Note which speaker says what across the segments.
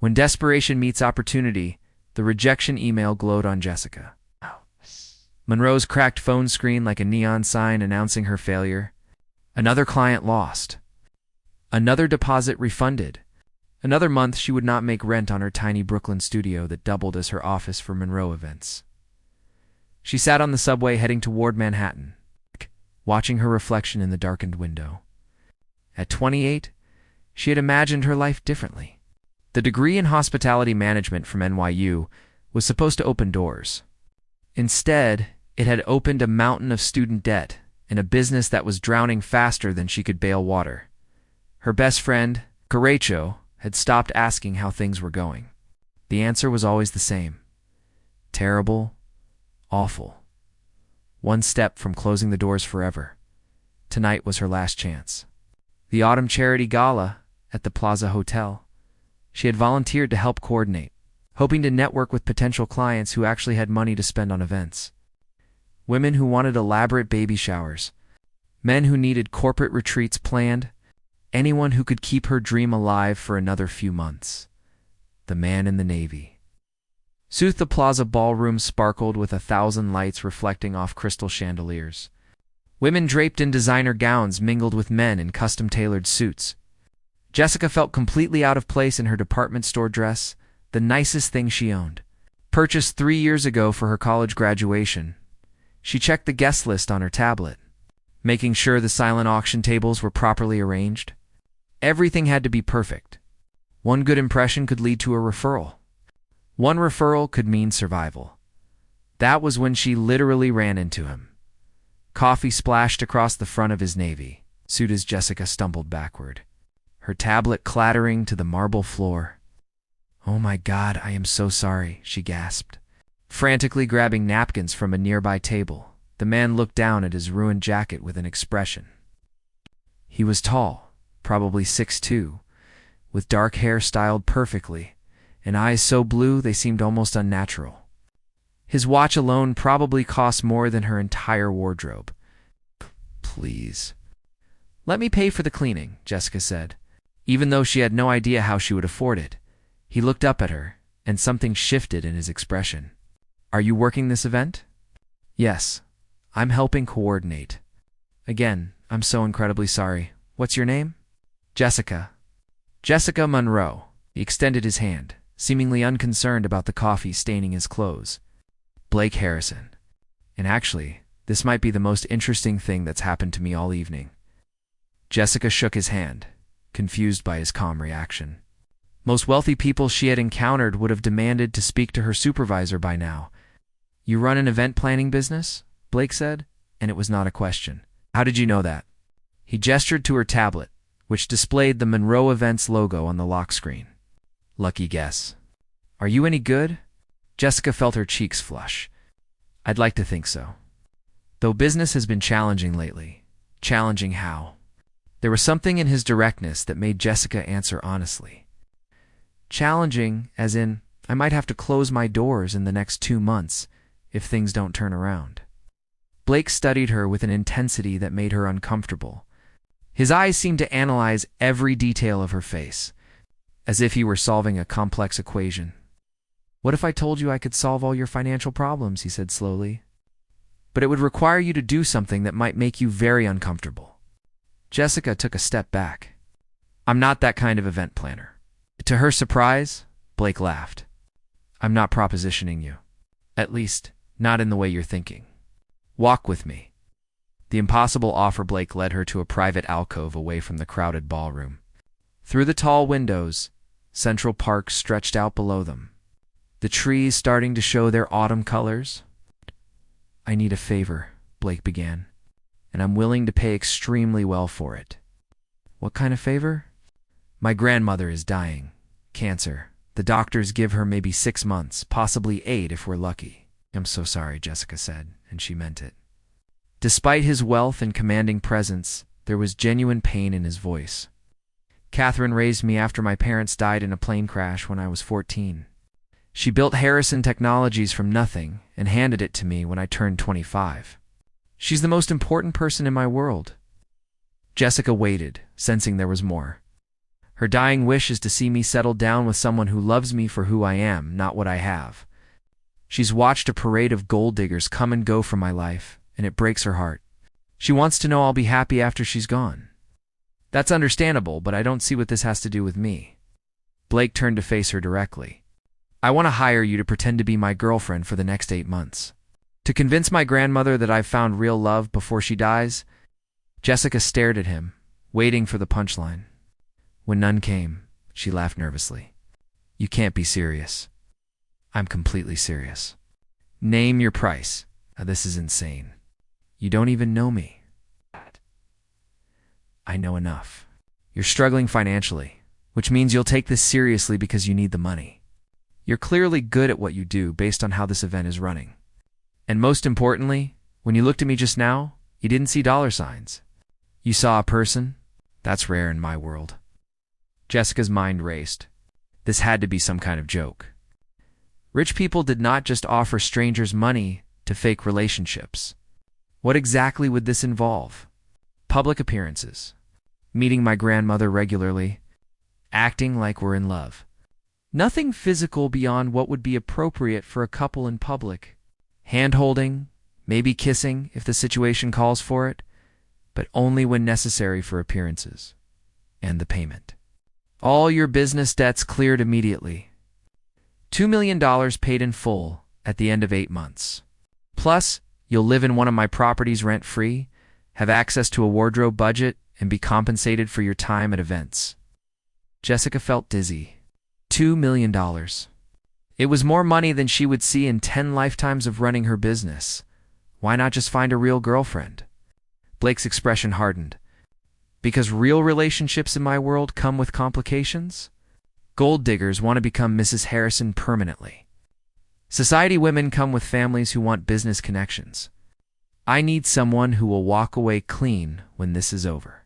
Speaker 1: When desperation meets opportunity, the rejection email glowed on Jessica. Monroe's cracked phone screen like a neon sign announcing her failure. Another client lost. Another deposit refunded. Another month she would not make rent on her tiny Brooklyn studio that doubled as her office for Monroe events. She sat on the subway heading toward Manhattan, watching her reflection in the darkened window. At 28, she had imagined her life differently. The degree in hospitality management from NYU was supposed to open doors. Instead, it had opened a mountain of student debt and a business that was drowning faster than she could bail water. Her best friend, Garacho, had stopped asking how things were going. The answer was always the same. Terrible, awful. One step from closing the doors forever. Tonight was her last chance. The autumn charity gala at the Plaza Hotel. She had volunteered to help coordinate, hoping to network with potential clients who actually had money to spend on events. Women who wanted elaborate baby showers. Men who needed corporate retreats planned. Anyone who could keep her dream alive for another few months. The man in the navy. Soon the Plaza ballroom sparkled with 1,000 lights reflecting off crystal chandeliers. Women draped in designer gowns mingled with men in custom-tailored suits. Jessica felt completely out of place in her department store dress, the nicest thing she owned. Purchased 3 years ago for her college graduation. She checked the guest list on her tablet, making sure the silent auction tables were properly arranged. Everything had to be perfect. One good impression could lead to a referral. One referral could mean survival. That was when she literally ran into him. Coffee splashed across the front of his navy suit as Jessica stumbled backward, her tablet clattering to the marble floor. "Oh my God, I am so sorry," she gasped. Frantically grabbing napkins from a nearby table, the man looked down at his ruined jacket with an expression. He was tall, probably 6'2", with dark hair styled perfectly, and eyes so blue they seemed almost unnatural. His watch alone probably cost more than her entire wardrobe. "Please." "Let me pay for the cleaning," Jessica said. Even though she had no idea how she would afford it, he looked up at her, and something shifted in his expression. "Are you working this event?" "Yes. I'm helping coordinate." "Again, I'm so incredibly sorry. What's your name?" "Jessica." "Jessica Monroe." He extended his hand, seemingly unconcerned about the coffee staining his clothes. "Blake Harrison. And actually, this might be the most interesting thing that's happened to me all evening." Jessica shook his hand, confused by his calm reaction. Most wealthy people she had encountered would have demanded to speak to her supervisor by now. "You run an event planning business?" Blake said, and it was not a question. "How did you know that?" He gestured to her tablet, which displayed the Monroe Events logo on the lock screen. "Lucky guess. Are you any good?" Jessica felt her cheeks flush. "I'd like to think so. Though business has been challenging lately." Challenging how? There was something in his directness that made Jessica answer honestly. Challenging, as in, I might have to close my doors in the next 2 months if things don't turn around. Blake studied her with an intensity that made her uncomfortable. His eyes seemed to analyze every detail of her face, as if he were solving a complex equation. "What if I told you I could solve all your financial problems?" he said slowly. "But it would require you to do something that might make you very uncomfortable." Jessica took a step back. "I'm not that kind of event planner." To her surprise, Blake laughed. "I'm not propositioning you. At least, not in the way you're thinking. Walk with me." The impossible offer Blake led her to a private alcove away from the crowded ballroom. Through the tall windows, Central Park stretched out below them, the trees starting to show their autumn colors. "I need a favor," Blake began, "and I'm willing to pay extremely well for it." "What kind of favor?" "My grandmother is dying. Cancer. The doctors give her maybe 6 months, possibly 8 if we're lucky." "I'm so sorry," Jessica said, and she meant it. Despite his wealth and commanding presence, there was genuine pain in his voice. "Catherine raised me after my parents died in a plane crash when I was 14. She built Harrison Technologies from nothing and handed it to me when I turned 25. She's the most important person in my world." Jessica waited, sensing there was more. Her dying wish is to see me settle down with someone who loves me for who I am, not what I have. She's watched a parade of gold diggers come and go from my life, and it breaks her heart. She wants to know I'll be happy after she's gone. That's understandable, but I don't see what this has to do with me. Blake turned to face her directly. I want to hire you to pretend to be my girlfriend for the next 8 months. To convince my grandmother that I've found real love before she dies. Jessica stared at him, waiting for the punchline. When none came, she laughed nervously. You can't be serious. I'm completely serious. Name your price. This is insane. You don't even know me. I know enough. You're struggling financially, which means you'll take this seriously because you need the money. You're clearly good at what you do based on how this event is running. And most importantly, when you looked at me just now, you didn't see dollar signs. You saw a person. That's rare in my world. Jessica's mind raced. This had to be some kind of joke. Rich people did not just offer strangers money to fake relationships. What exactly would this involve? Public appearances, meeting my grandmother regularly, acting like we're in love. Nothing physical beyond what would be appropriate for a couple in public. Hand-holding, maybe kissing if the situation calls for it, but only when necessary for appearances. And the payment. All your business debts cleared immediately. $2 million paid in full at the end of 8 months. Plus, you'll live in one of my properties rent-free, have access to a wardrobe budget, and be compensated for your time at events. Jessica felt dizzy. $2 million. It was more money than she would see in 10 lifetimes of running her business. Why not just find a real girlfriend? Blake's expression hardened. Because real relationships in my world come with complications? Gold diggers want to become Mrs. Harrison permanently. Society women come with families who want business connections. I need someone who will walk away clean when this is over.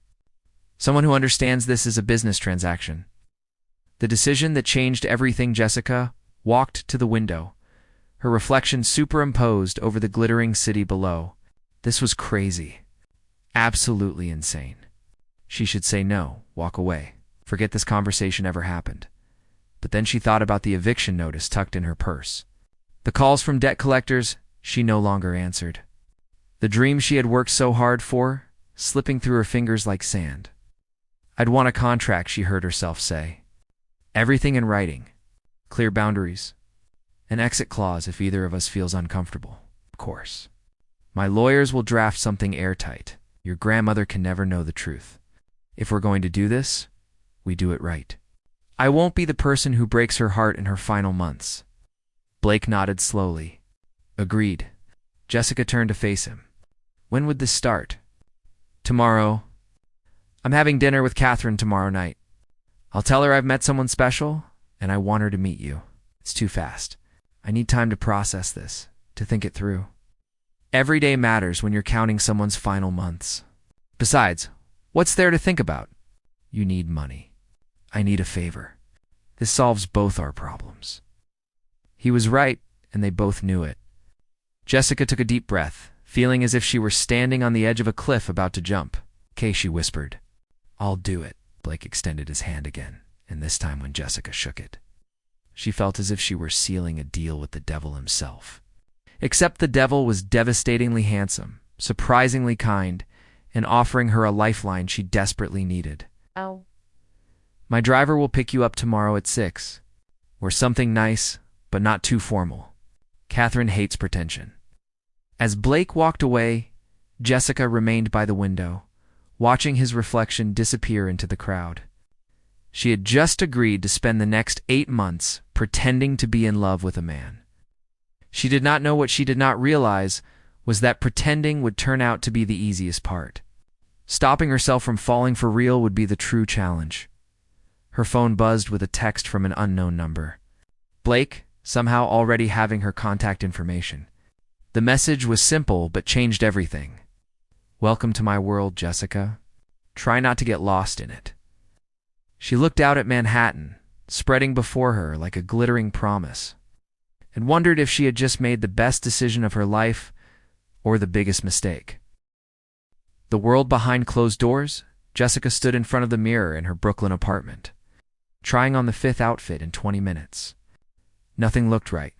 Speaker 1: Someone who understands this is a business transaction. The decision that changed everything. Jessica walked to the window, her reflection superimposed over the glittering city below. This was crazy. Absolutely insane. She should say no, walk away, forget this conversation ever happened. But then she thought about the eviction notice tucked in her purse. The calls from debt collectors she no longer answered. The dream she had worked so hard for, slipping through her fingers like sand. I'd want a contract, she heard herself say. Everything in writing. Clear boundaries. An exit clause if either of us feels uncomfortable. Of course. My lawyers will draft something airtight. Your grandmother can never know the truth. If we're going to do this, we do it right. I won't be the person who breaks her heart in her final months. Blake nodded slowly. Agreed. Jessica turned to face him. When would this start? Tomorrow. I'm having dinner with Catherine tomorrow night. I'll tell her I've met someone special, and I want her to meet you. It's too fast. I need time to process this, to think it through. Every day matters when you're counting someone's final months. Besides, what's there to think about? You need money. I need a favor. This solves both our problems. He was right, and they both knew it. Jessica took a deep breath, feeling as if she were standing on the edge of a cliff about to jump. "Okay," she whispered. "I'll do it." Blake extended his hand again, and this time when Jessica shook it, she felt as if she were sealing a deal with the devil himself. Except the devil was devastatingly handsome, surprisingly kind, and offering her a lifeline she desperately needed.
Speaker 2: Oh.
Speaker 1: My driver will pick you up tomorrow at 6. Or something nice, but not too formal. Catherine hates pretension. As Blake walked away, Jessica remained by the window, watching his reflection disappear into the crowd. She had just agreed to spend the next 8 months pretending to be in love with a man. She did not know what she did not realize was that pretending would turn out to be the easiest part. Stopping herself from falling for real would be the true challenge. Her phone buzzed with a text from an unknown number. Blake, somehow already having her contact information. The message was simple but changed everything. Welcome to my world, Jessica. Try not to get lost in it. She looked out at Manhattan, spreading before her like a glittering promise, and wondered if she had just made the best decision of her life or the biggest mistake. The world behind closed doors, Jessica stood in front of the mirror in her Brooklyn apartment. trying on the fifth outfit in 20 minutes. Nothing looked right.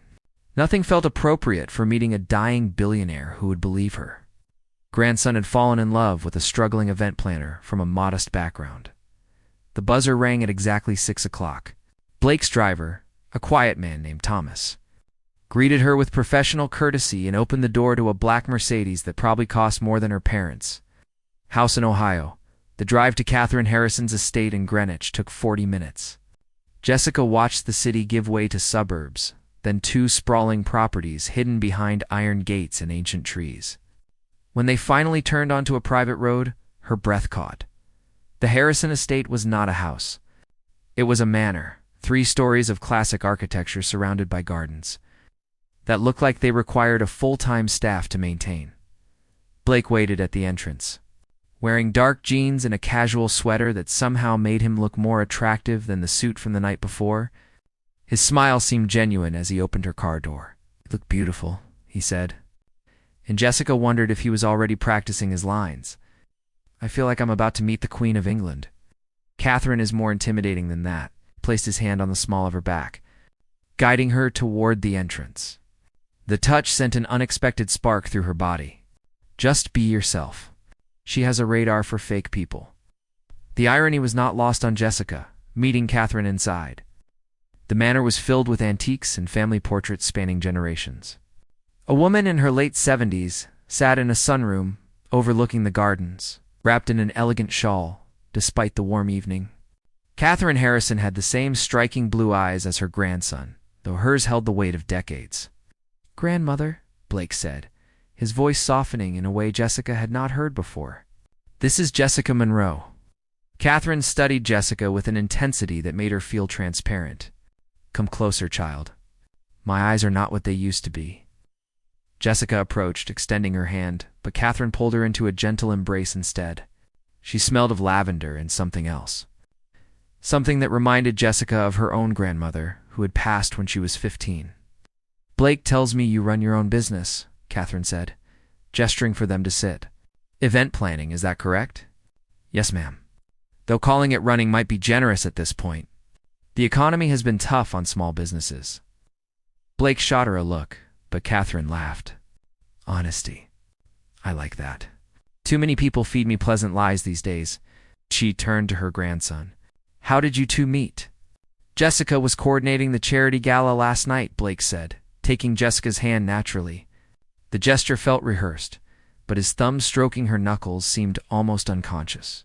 Speaker 1: Nothing felt appropriate for meeting a dying billionaire who would believe her. Grandson had fallen in love with a struggling event planner from a modest background. The buzzer rang at exactly 6 o'clock. Blake's driver, a quiet man named Thomas, greeted her with professional courtesy and opened the door to a black Mercedes that probably cost more than her parents' house in Ohio. The drive to Catherine Harrison's estate in Greenwich took 40 minutes. Jessica watched the city give way to suburbs, then 2 sprawling properties hidden behind iron gates and ancient trees. When they finally turned onto a private road, her breath caught. The Harrison estate was not a house. It was a manor, 3 stories of classic architecture surrounded by gardens that looked like they required a full-time staff to maintain. Blake waited at the entrance, wearing dark jeans and a casual sweater that somehow made him look more attractive than the suit from the night before. His smile seemed genuine as he opened her car door. "You look beautiful," he said. And Jessica wondered if he was already practicing his lines. "I feel like I'm about to meet the Queen of England." Catherine is more intimidating than that. He placed his hand on the small of her back, guiding her toward the entrance. The touch sent an unexpected spark through her body. Just be yourself. She has a radar for fake people. The irony was not lost on Jessica, meeting Catherine inside. The manor was filled with antiques and family portraits spanning generations. A woman in her late 70s sat in a sunroom overlooking the gardens, wrapped in an elegant shawl, despite the warm evening. Catherine Harrison had the same striking blue eyes as her grandson, though hers held the weight of decades. "Grandmother," Blake said, his voice softening in a way Jessica had not heard before. "This is Jessica Monroe." Catherine studied Jessica with an intensity that made her feel transparent. "Come closer, child. My eyes are not what they used to be." Jessica approached, extending her hand, but Catherine pulled her into a gentle embrace instead. She smelled of lavender and something else. Something that reminded Jessica of her own grandmother, who had passed when she was 15. "Blake tells me you run your own business," Catherine said, gesturing for them to sit. "Event planning, is that correct?" "Yes, ma'am. Though calling it running might be generous at this point. The economy has been tough on small businesses." Blake shot her a look, but Catherine laughed. "Honesty. I like that. Too many people feed me pleasant lies these days." She turned to her grandson. "How did you two meet?" "Jessica was coordinating the charity gala last night," Blake said, taking Jessica's hand naturally. The gesture felt rehearsed, but his thumb stroking her knuckles seemed almost unconscious.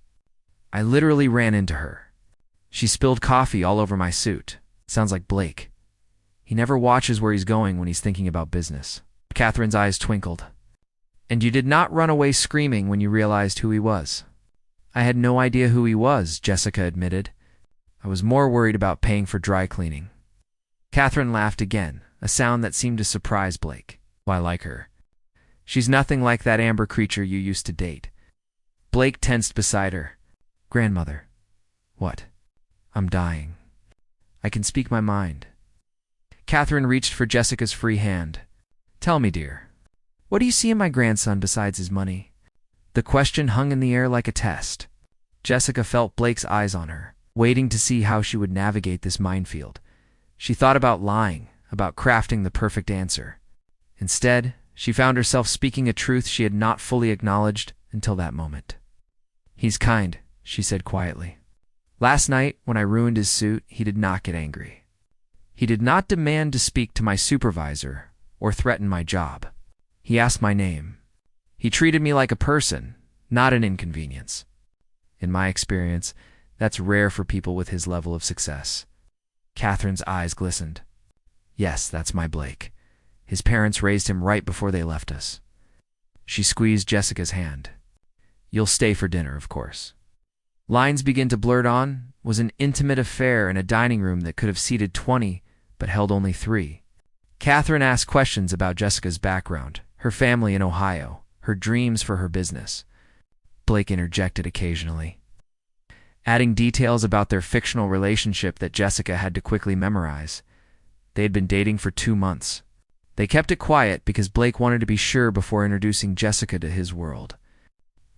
Speaker 1: "I literally ran into her. She spilled coffee all over my suit." Sounds like Blake. He never watches where he's going when he's thinking about business. Catherine's eyes twinkled. "And you did not run away screaming when you realized who he was?" "I had no idea who he was," Jessica admitted. "I was more worried about paying for dry cleaning." Catherine laughed again, a sound that seemed to surprise Blake. "I like her. She's nothing like that amber creature you used to date." Blake tensed beside her. "Grandmother." "What?" "I'm dying. I can speak my mind." Catherine reached for Jessica's free hand. "Tell me, dear, what do you see in my grandson besides his money?" The question hung in the air like a test. Jessica felt Blake's eyes on her, waiting to see how she would navigate this minefield. She thought about lying, about crafting the perfect answer. Instead, she found herself speaking a truth she had not fully acknowledged until that moment. "He's kind," she said quietly. "Last night, when I ruined his suit, he did not get angry. He did not demand to speak to my supervisor or threaten my job. He asked my name. He treated me like a person, not an inconvenience. In my experience, that's rare for people with his level of success." Catherine's eyes glistened. "Yes, that's my Blake. His parents raised him right before they left us." She squeezed Jessica's hand. "You'll stay for dinner, of course." Lines began to blurt on was an intimate affair in a dining room that could have seated 20, but held only 3. Catherine asked questions about Jessica's background, her family in Ohio, her dreams for her business. Blake interjected occasionally, adding details about their fictional relationship that Jessica had to quickly memorize. They had been dating for 2 months. They kept it quiet because Blake wanted to be sure before introducing Jessica to his world.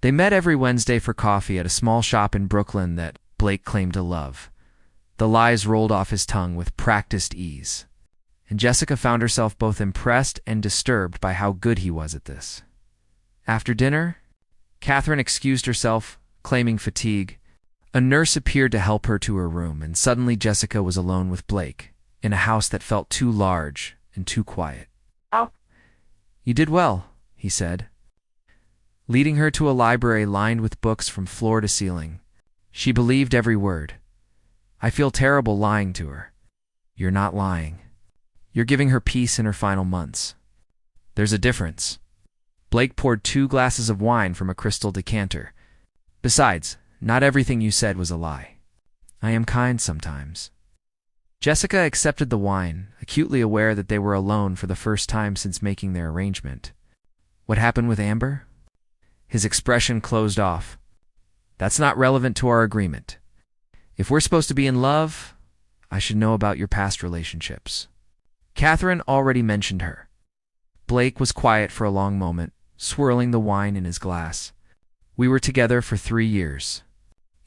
Speaker 1: They met every Wednesday for coffee at a small shop in Brooklyn that Blake claimed to love. The lies rolled off his tongue with practiced ease, and Jessica found herself both impressed and disturbed by how good he was at this. After dinner, Catherine excused herself, claiming fatigue. A nurse appeared to help her to her room, and suddenly Jessica was alone with Blake, in a house that felt too large and too quiet.
Speaker 2: "Oh,
Speaker 1: "You did well," he said, leading her to a library lined with books from floor to ceiling. She believed every word. "I feel terrible lying to her." "You're not lying. You're giving her peace in her final months. There's a difference." Blake poured 2 glasses of wine from a crystal decanter. "Besides, not everything you said was a lie. I am kind sometimes." Jessica accepted the wine, acutely aware that they were alone for the first time since making their arrangement. "What happened with Amber?" His expression closed off. "That's not relevant to our agreement. If we're supposed to be in love, I should know about your past relationships." Catherine already mentioned her. Blake was quiet for a long moment, swirling the wine in his glass. "We were together for 3 years.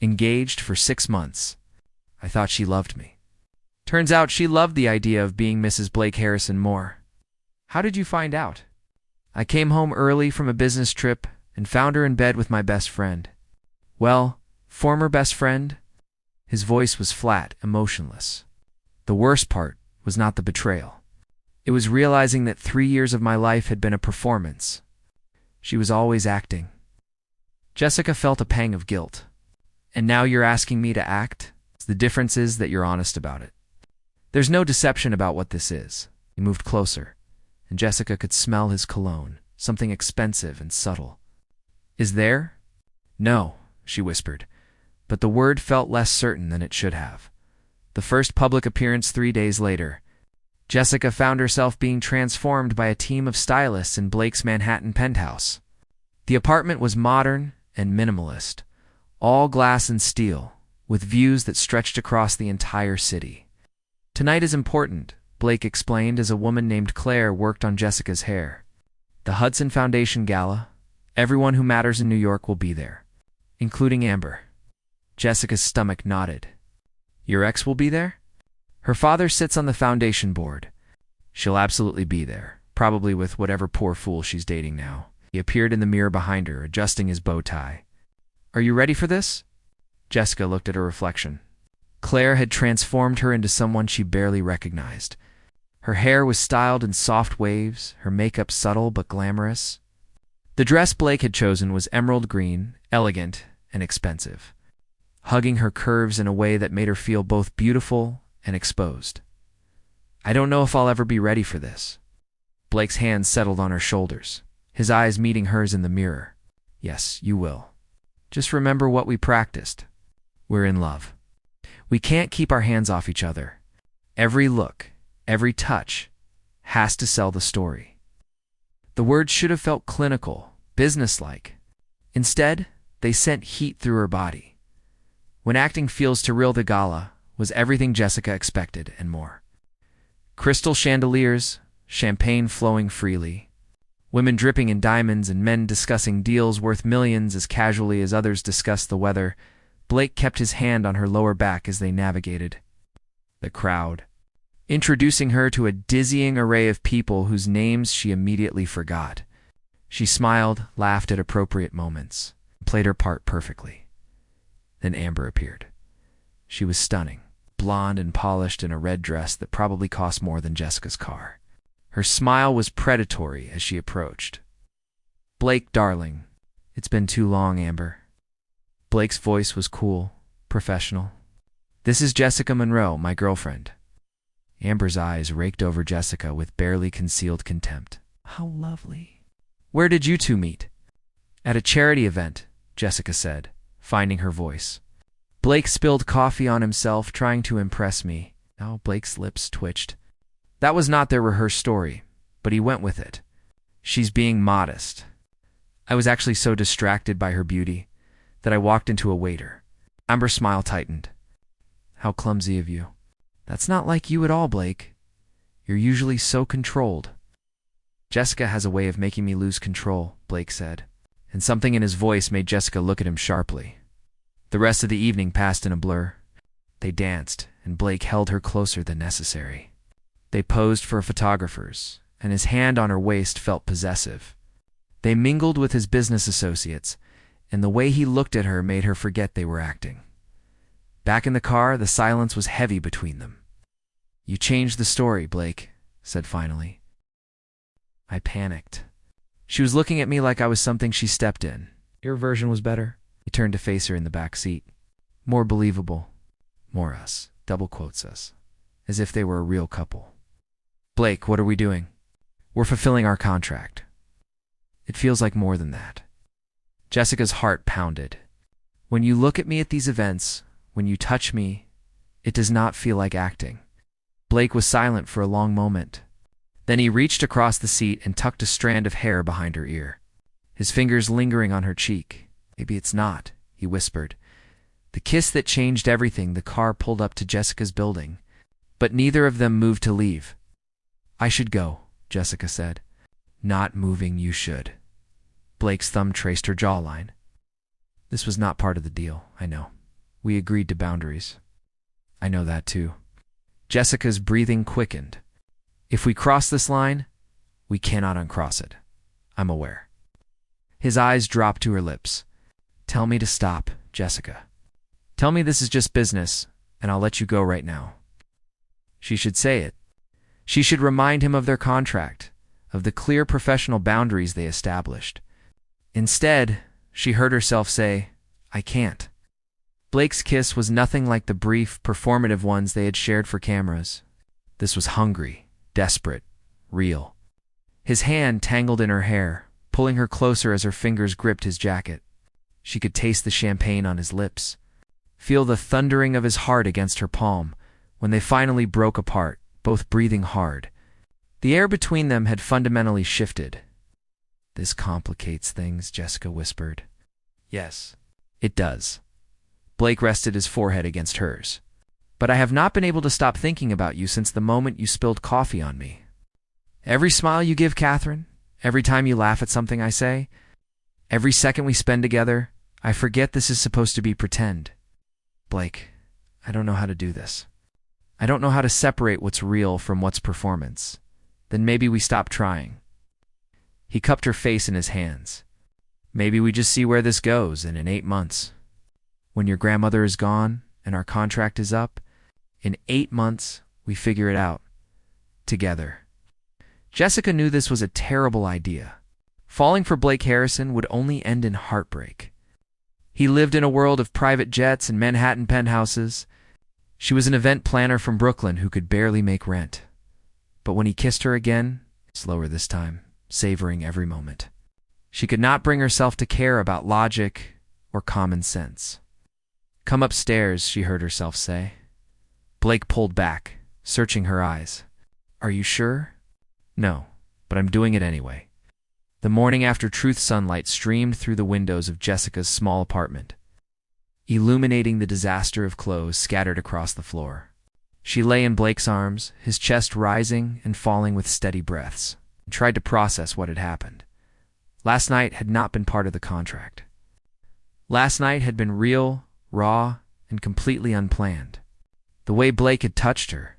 Speaker 1: Engaged for 6 months. I thought she loved me. Turns out she loved the idea of being Mrs. Blake Harrison more." "How did you find out?" "I came home early from a business trip and found her in bed with my best friend." "Well, former best friend?" His voice was flat, emotionless. "The worst part was not the betrayal. It was realizing that 3 years of my life had been a performance. She was always acting." Jessica felt a pang of guilt. "And now you're asking me to act?" "The difference is that you're honest about it. There's no deception about what this is." He moved closer, and Jessica could smell his cologne, something expensive and subtle. "Is there?" "No," she whispered, but the word felt less certain than it should have. The first public appearance 3 days later, Jessica found herself being transformed by a team of stylists in Blake's Manhattan penthouse. The apartment was modern and minimalist, all glass and steel, with views that stretched across the entire city. "Tonight is important," Blake explained as a woman named Claire worked on Jessica's hair. "The Hudson Foundation Gala. Everyone who matters in New York will be there, including Amber." Jessica's stomach knotted. "Your ex will be there?" "Her father sits on the foundation board. She'll absolutely be there, probably with whatever poor fool she's dating now." He appeared in the mirror behind her, adjusting his bow tie. "Are you ready for this?" Jessica looked at her reflection. Claire had transformed her into someone she barely recognized. Her hair was styled in soft waves, her makeup subtle but glamorous. The dress Blake had chosen was emerald green, elegant, and expensive, hugging her curves in a way that made her feel both beautiful and exposed. "I don't know if I'll ever be ready for this." Blake's hands settled on her shoulders, his eyes meeting hers in the mirror. "Yes, you will. Just remember what we practiced. We're in love. We can't keep our hands off each other. Every look, every touch, has to sell the story." The words should have felt clinical, businesslike. Instead, they sent heat through her body. When acting feels to reel, the gala was everything Jessica expected and more. Crystal chandeliers, champagne flowing freely, women dripping in diamonds, and men discussing deals worth millions as casually as others discussed the weather. Blake kept his hand on her lower back as they navigated the crowd, introducing her to a dizzying array of people whose names she immediately forgot. She smiled, laughed at appropriate moments, and played her part perfectly. Then Amber appeared. She was stunning, blonde and polished in a red dress that probably cost more than Jessica's car. Her smile was predatory as she approached. "Blake, darling, it's been too long, Amber." Blake's voice was cool, professional. "This is Jessica Monroe, my girlfriend." Amber's eyes raked over Jessica with barely concealed contempt. "How lovely." "Where did you two meet?" "At a charity event," Jessica said, finding her voice. "Blake spilled coffee on himself trying to impress me." Now Blake's lips twitched. That was not their rehearsed story, but he went with it. "She's being modest." I was actually so distracted by her beauty that I walked into a waiter. Amber's smile tightened. "How clumsy of you." "That's not like you at all, Blake. You're usually so controlled." "Jessica has a way of making me lose control," Blake said, and something in his voice made Jessica look at him sharply. The rest of the evening passed in a blur. They danced, and Blake held her closer than necessary. They posed for photographers, and his hand on her waist felt possessive. They mingled with his business associates, and the way he looked at her made her forget they were acting. Back in the car, the silence was heavy between them. "You changed the story," Blake said finally. I panicked. She was looking at me like I was something she stepped in. "Your version was better." He turned to face her in the back seat. "More believable. More us." Double quotes us. As if they were a real couple. "Blake, what are we doing?" "We're fulfilling our contract." "It feels like more than that." Jessica's heart pounded. "When you look at me at these events, when you touch me, it does not feel like acting." Blake was silent for a long moment. Then he reached across the seat and tucked a strand of hair behind her ear, his fingers lingering on her cheek. "Maybe it's not," he whispered. The kiss that changed everything. The car pulled up to Jessica's building, but neither of them moved to leave. "I should go," Jessica said. "Not moving, you should." Blake's thumb traced her jawline. "This was not part of the deal, I know. We agreed to boundaries." "I know that too." Jessica's breathing quickened. "If we cross this line, we cannot uncross it. I'm aware." His eyes dropped to her lips. "Tell me to stop, Jessica. Tell me this is just business, and I'll let you go right now." She should say it. She should remind him of their contract, of the clear professional boundaries they established. Instead, she heard herself say, "I can't." Blake's kiss was nothing like the brief, performative ones they had shared for cameras. This was hungry, desperate, real. His hand tangled in her hair, pulling her closer as her fingers gripped his jacket. She could taste the champagne on his lips, feel the thundering of his heart against her palm. When they finally broke apart, both breathing hard, the air between them had fundamentally shifted. "This complicates things," Jessica whispered. "Yes, it does." Blake rested his forehead against hers. "But I have not been able to stop thinking about you since the moment you spilled coffee on me. Every smile you give, Catherine, every time you laugh at something I say, every second we spend together, I forget this is supposed to be pretend. Blake, I don't know how to do this. I don't know how to separate what's real from what's performance. Then maybe we stop trying." He cupped her face in his hands. "Maybe we just see where this goes, and in 8 months. When your grandmother is gone and our contract is up, in 8 months, we figure it out. Together." Jessica knew this was a terrible idea. Falling for Blake Harrison would only end in heartbreak. He lived in a world of private jets and Manhattan penthouses. She was an event planner from Brooklyn who could barely make rent. But when he kissed her again, slower this time, savoring every moment, she could not bring herself to care about logic or common sense. "Come upstairs," she heard herself say. Blake pulled back, searching her eyes. "Are you sure?" "No, but I'm doing it anyway." The morning after truth sunlight streamed through the windows of Jessica's small apartment, illuminating the disaster of clothes scattered across the floor. She lay in Blake's arms, his chest rising and falling with steady breaths, and tried to process what had happened. Last night had not been part of the contract. Last night had been real, raw, and completely unplanned. The way Blake had touched her,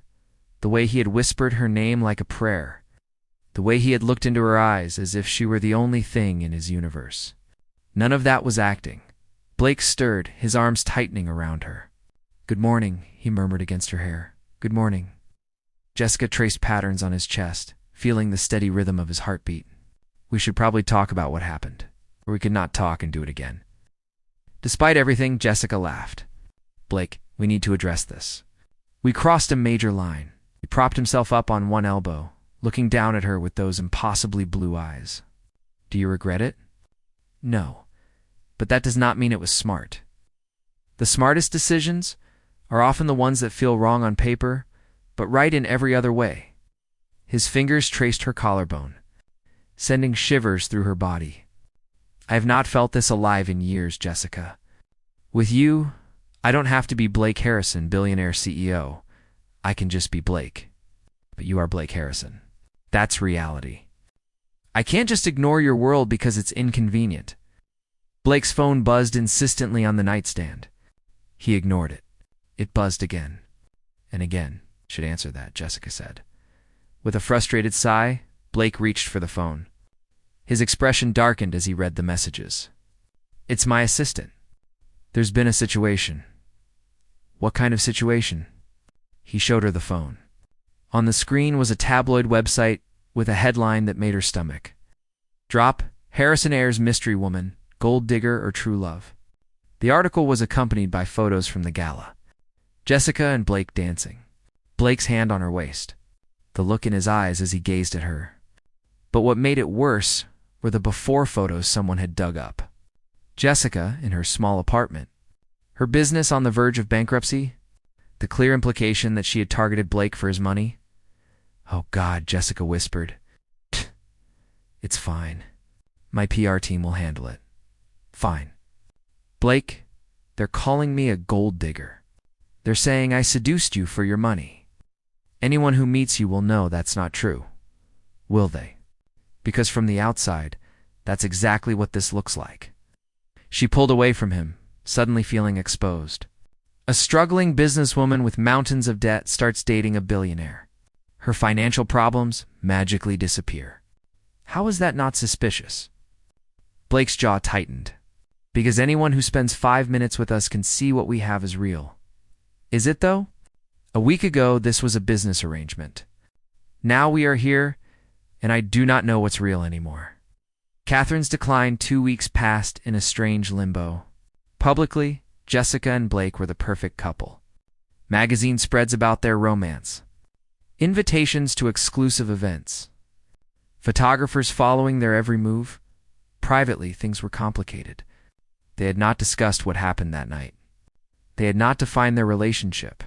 Speaker 1: the way he had whispered her name like a prayer, the way he had looked into her eyes as if she were the only thing in his universe. None of that was acting. Blake stirred, his arms tightening around her. "Good morning," he murmured against her hair. "Good morning." Jessica traced patterns on his chest, feeling the steady rhythm of his heartbeat. "We should probably talk about what happened, or we could not talk and do it again." Despite everything, Jessica laughed. "Blake, we need to address this." We crossed a major line. He propped himself up on one elbow, looking down at her with those impossibly blue eyes. "Do you regret it?" "No, but that does not mean it was smart. The smartest decisions are often the ones that feel wrong on paper, but right in every other way." His fingers traced her collarbone, sending shivers through her body. "I have not felt this alive in years, Jessica. With you, I don't have to be Blake Harrison, billionaire CEO. I can just be Blake. But you are Blake Harrison. That's reality. I can't just ignore your world because it's inconvenient." Blake's phone buzzed insistently on the nightstand. He ignored it. It buzzed again. And again, should answer that, Jessica said. With a frustrated sigh, Blake reached for the phone. His expression darkened as he read the messages. It's my assistant. There's been a situation. What kind of situation? He showed her the phone. On the screen was a tabloid website with a headline that made her stomach. Drop, Harrison Ayers mystery woman, gold digger or true love. The article was accompanied by photos from the gala. Jessica and Blake dancing. Blake's hand on her waist. The look in his eyes as he gazed at her. But what made it worse were the before photos someone had dug up. Jessica in her small apartment. Her business on the verge of bankruptcy. The clear implication that she had targeted Blake for his money. Oh God, Jessica whispered. It's fine. My PR team will handle it. Fine. Blake, they're calling me a gold digger. They're saying I seduced you for your money. Anyone who meets you will know that's not true. Will they? Because from the outside, that's exactly what this looks like. She pulled away from him, suddenly feeling exposed. A struggling businesswoman with mountains of debt starts dating a billionaire. Her financial problems magically disappear. How is that not suspicious? Blake's jaw tightened. Because anyone who spends 5 minutes with us can see what we have is real. Is it, though? A week ago, this was a business arrangement. Now we are here, and I do not know what's real anymore. Catherine's decline 2 weeks passed in a strange limbo. Publicly, Jessica and Blake were the perfect couple. Magazine spreads about their romance. Invitations to exclusive events. Photographers following their every move. Privately, things were complicated. They had not discussed what happened that night. They had not defined their relationship.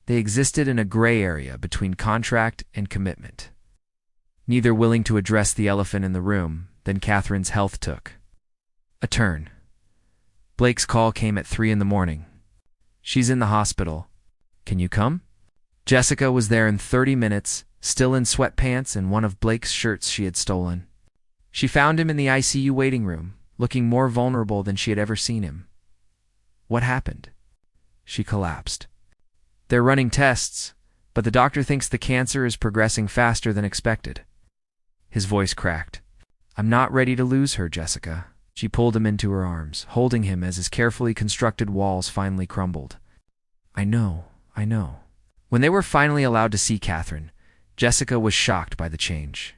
Speaker 1: They existed in a gray area between contract and commitment. Neither willing to address the elephant in the room, then Catherine's health took a turn. Blake's call came at 3 a.m. She's in the hospital. Can you come? Jessica was there in 30 minutes, still in sweatpants and one of Blake's shirts she had stolen. She found him in the ICU waiting room, looking more vulnerable than she had ever seen him. What happened? She collapsed. They're running tests, but the doctor thinks the cancer is progressing faster than expected. His voice cracked. I'm not ready to lose her, Jessica. She pulled him into her arms, holding him as his carefully constructed walls finally crumbled. I know. When they were finally allowed to see Catherine, Jessica was shocked by the change.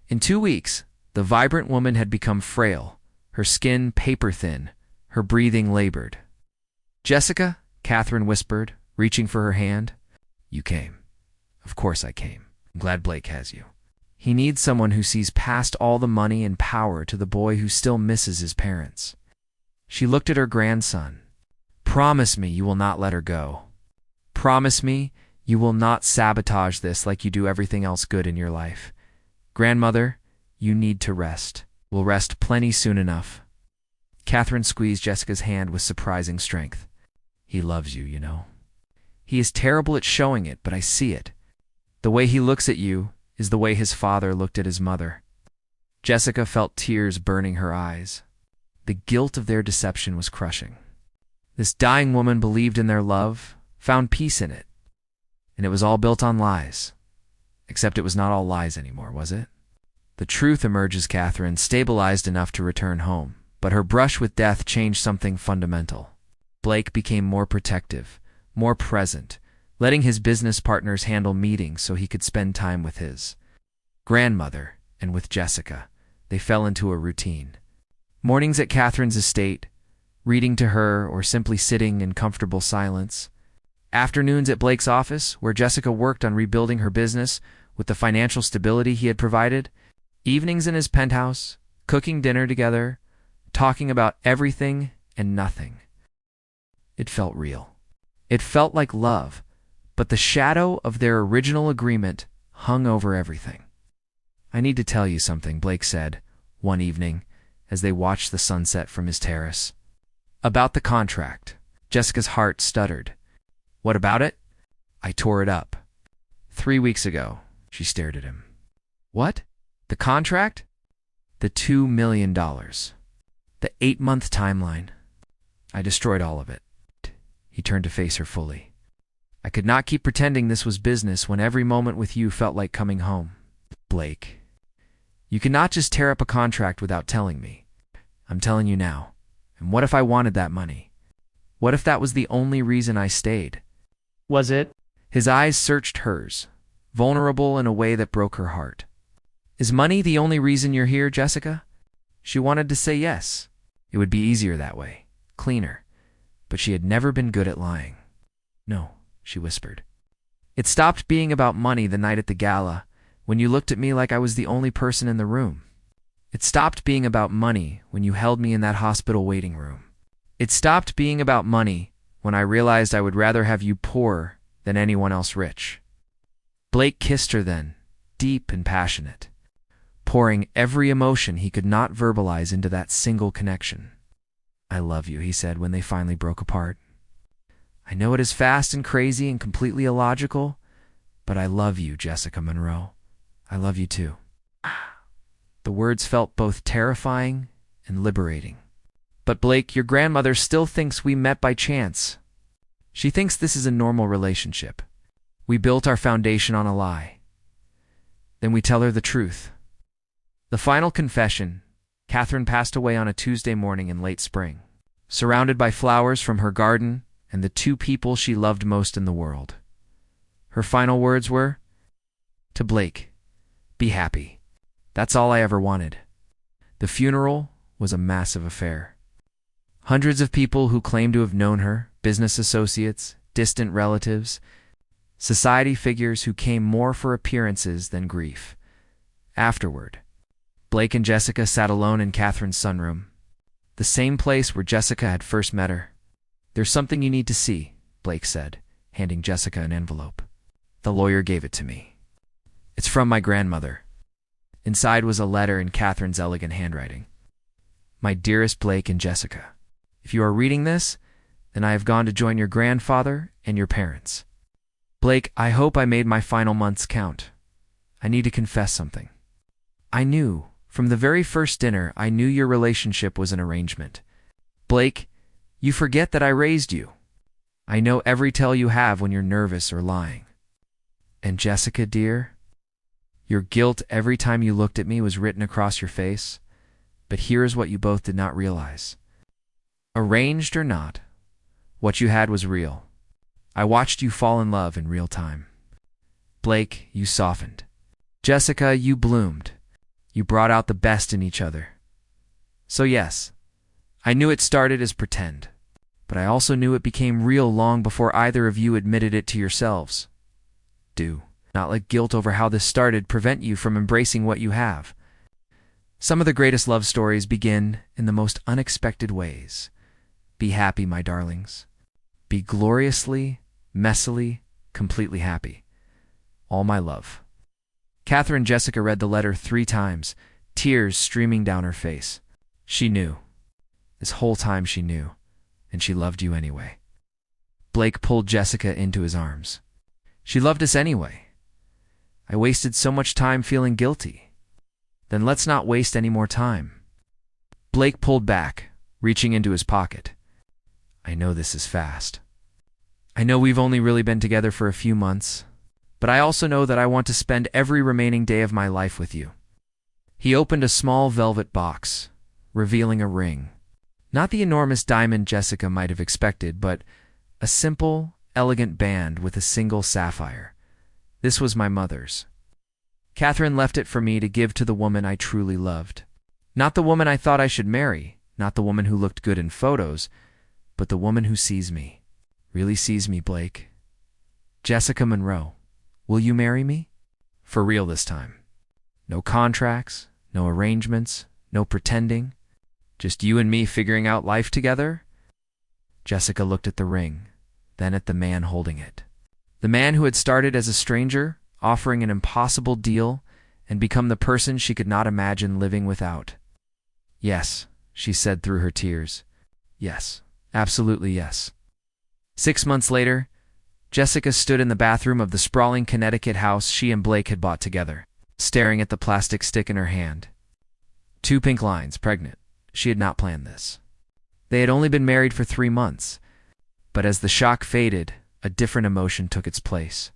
Speaker 1: In 2 weeks, the vibrant woman had become frail, her skin paper-thin, her breathing labored. Jessica, Catherine whispered, reaching for her hand. You came. Of course I came. I'm glad Blake has you. He needs someone who sees past all the money and power to the boy who still misses his parents. She looked at her grandson. Promise me you will not let her go. Promise me you will not sabotage this like you do everything else good in your life. Grandmother, you need to rest. We'll rest plenty soon enough. Catherine squeezed Jessica's hand with surprising strength. He loves you, you know. He is terrible at showing it, but I see it. The way he looks at you is the way his father looked at his mother. Jessica felt tears burning her eyes. The guilt of their deception was crushing. This dying woman believed in their love, found peace in it, and it was all built on lies. Except it was not all lies anymore, was it? The truth emerges. Catherine, stabilized enough to return home, but her brush with death changed something fundamental. Blake became more protective, more present, letting his business partners handle meetings so he could spend time with his grandmother and with Jessica. They fell into a routine. Mornings at Catherine's estate, reading to her or simply sitting in comfortable silence. Afternoons at Blake's office, where Jessica worked on rebuilding her business with the financial stability he had provided. Evenings in his penthouse, cooking dinner together, talking about everything and nothing. It felt real. It felt like love, but the shadow of their original agreement hung over everything. I need to tell you something, Blake said, one evening, as they watched the sunset from his terrace. About the contract. Jessica's heart stuttered. What about it? I tore it up. 3 weeks ago. She stared at him. What? The contract? The $2 million. The 8-month timeline. I destroyed all of it. He turned to face her fully. I could not keep pretending this was business when every moment with you felt like coming home. Blake, you cannot just tear up a contract without telling me. I'm telling you now. And what if I wanted that money? What if that was the only reason I stayed?
Speaker 2: Was it?
Speaker 1: His eyes searched hers, vulnerable in a way that broke her heart. Is money the only reason you're here, Jessica? She wanted to say yes. It would be easier that way, cleaner. But she had never been good at lying. No, she whispered. It stopped being about money the night at the gala, when you looked at me like I was the only person in the room. It stopped being about money when you held me in that hospital waiting room. It stopped being about money when I realized I would rather have you poor than anyone else rich. Blake kissed her then, deep and passionate, pouring every emotion he could not verbalize into that single connection. I love you, he said when they finally broke apart. I know it is fast and crazy and completely illogical, but I love you, Jessica Monroe. I love you too. The words felt both terrifying and liberating. But Blake, your grandmother still thinks we met by chance. She thinks this is a normal relationship. We built our foundation on a lie. Then we tell her the truth. The final confession: Catherine passed away on a Tuesday morning in late spring, surrounded by flowers from her garden and the two people she loved most in the world. Her final words were, to Blake, be happy. That's all I ever wanted. The funeral was a massive affair. Hundreds of people who claimed to have known her, business associates, distant relatives, society figures who came more for appearances than grief. Afterward, Blake and Jessica sat alone in Catherine's sunroom, the same place where Jessica had first met her. There's something you need to see, Blake said, handing Jessica an envelope. The lawyer gave it to me. It's from my grandmother. Inside was a letter in Catherine's elegant handwriting. My dearest Blake and Jessica, if you are reading this, then I have gone to join your grandfather and your parents. Blake, I hope I made my final months count. I need to confess something. I knew, from the very first dinner, I knew your relationship was an arrangement. Blake, you forget that I raised you. I know every tell you have when you're nervous or lying. And Jessica, dear, your guilt every time you looked at me was written across your face. But here is what you both did not realize. Arranged or not, what you had was real. I watched you fall in love in real time. Blake, you softened. Jessica, you bloomed. You brought out the best in each other. So yes, I knew it started as pretend, but I also knew it became real long before either of you admitted it to yourselves. Do not let guilt over how this started prevent you from embracing what you have. Some of the greatest love stories begin in the most unexpected ways. Be happy, my darlings. Be gloriously, messily, completely happy. All my love. Catherine Jessica read the letter 3 times, tears streaming down her face. She knew. This whole time she knew, and she loved you anyway. Blake pulled Jessica into his arms. She loved us anyway. I wasted so much time feeling guilty. Then let's not waste any more time. Blake pulled back, reaching into his pocket. I know this is fast. I know we've only really been together for a few months, but I also know that I want to spend every remaining day of my life with you. He opened a small velvet box, revealing a ring. Not the enormous diamond Jessica might have expected, but a simple, elegant band with a single sapphire. This was my mother's. Catherine left it for me to give to the woman I truly loved. Not the woman I thought I should marry, not the woman who looked good in photos, but the woman who sees me. Really sees me, Blake. Jessica Monroe, will you marry me? For real this time. No contracts, no arrangements, no pretending. Just you and me figuring out life together? Jessica looked at the ring, then at the man holding it. The man who had started as a stranger, offering an impossible deal, and become the person she could not imagine living without. Yes, she said through her tears. Yes, absolutely yes. 6 months later, Jessica stood in the bathroom of the sprawling Connecticut house she and Blake had bought together, staring at the plastic stick in her hand. 2 pink lines, pregnant. She had not planned this. They had only been married for 3 months, but as the shock faded, A different emotion took its place.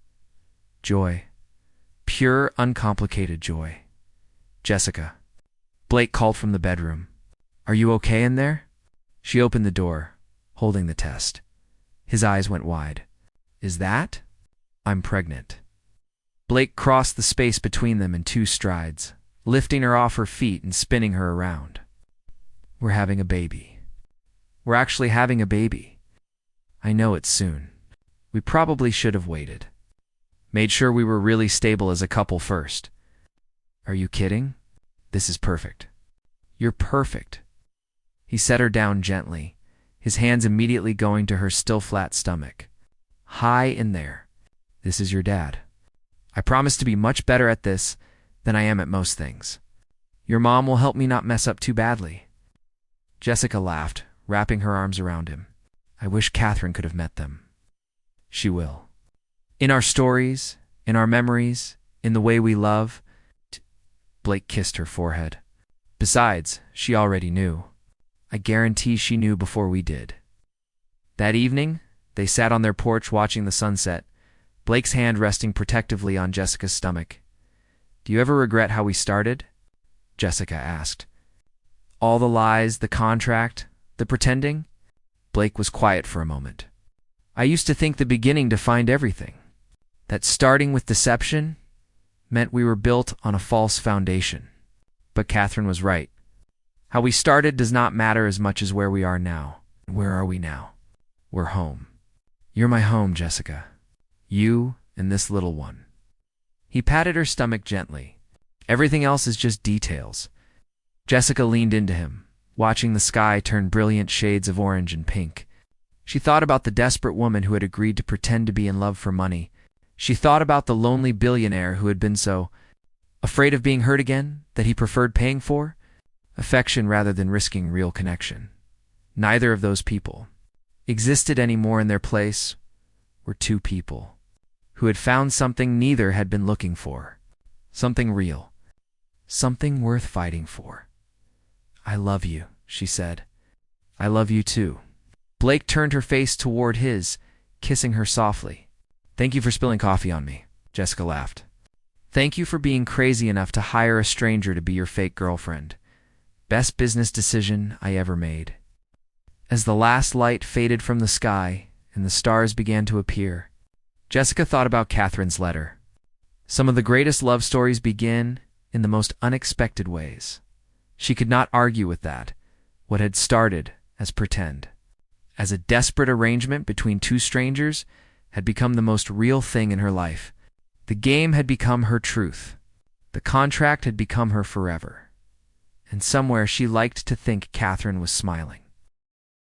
Speaker 1: Joy. Pure, uncomplicated joy. Jessica. Blake called from the bedroom. Are you okay in there? She opened the door, holding the test. His eyes went wide. Is that? I'm pregnant. Blake crossed the space between them in 2 strides, lifting her off her feet and spinning her around. We're having a baby. We're actually having a baby. I know it's soon. We probably should have waited. Made sure we were really stable as a couple first. Are you kidding? This is perfect. You're perfect. He set her down gently, his hands immediately going to her still flat stomach. Hi in there. This is your dad. I promise to be much better at this than I am at most things. Your mom will help me not mess up too badly. Jessica laughed, wrapping her arms around him. I wish Catherine could have met them. She will. In our stories, in our memories, in the way we love. Blake kissed her forehead. Besides, she already knew. I guarantee she knew before we did. That evening, they sat on their porch watching the sunset, Blake's hand resting protectively on Jessica's stomach. Do you ever regret how we started? Jessica asked. All the lies, the contract, the pretending? Blake was quiet for a moment. I used to think the beginning defined everything. That starting with deception meant we were built on a false foundation. But Catherine was right. How we started does not matter as much as where we are now. Where are we now? We're home. You're my home, Jessica. You and this little one. He patted her stomach gently. Everything else is just details. Jessica leaned into him, watching the sky turn brilliant shades of orange and pink. She thought about the desperate woman who had agreed to pretend to be in love for money. She thought about the lonely billionaire who had been so afraid of being hurt again that he preferred paying for affection rather than risking real connection. Neither of those people existed anymore. In their place were 2 people who had found something neither had been looking for. Something real. Something worth fighting for. I love you, she said. I love you too. Blake turned her face toward his, kissing her softly. Thank you for spilling coffee on me, Jessica laughed. Thank you for being crazy enough to hire a stranger to be your fake girlfriend. Best business decision I ever made. As the last light faded from the sky and the stars began to appear, Jessica thought about Catherine's letter. Some of the greatest love stories begin in the most unexpected ways. She could not argue with that, what had started as pretend, as a desperate arrangement between 2 strangers, had become the most real thing in her life. The game had become her truth. The contract had become her forever. And somewhere she liked to think Catherine was smiling.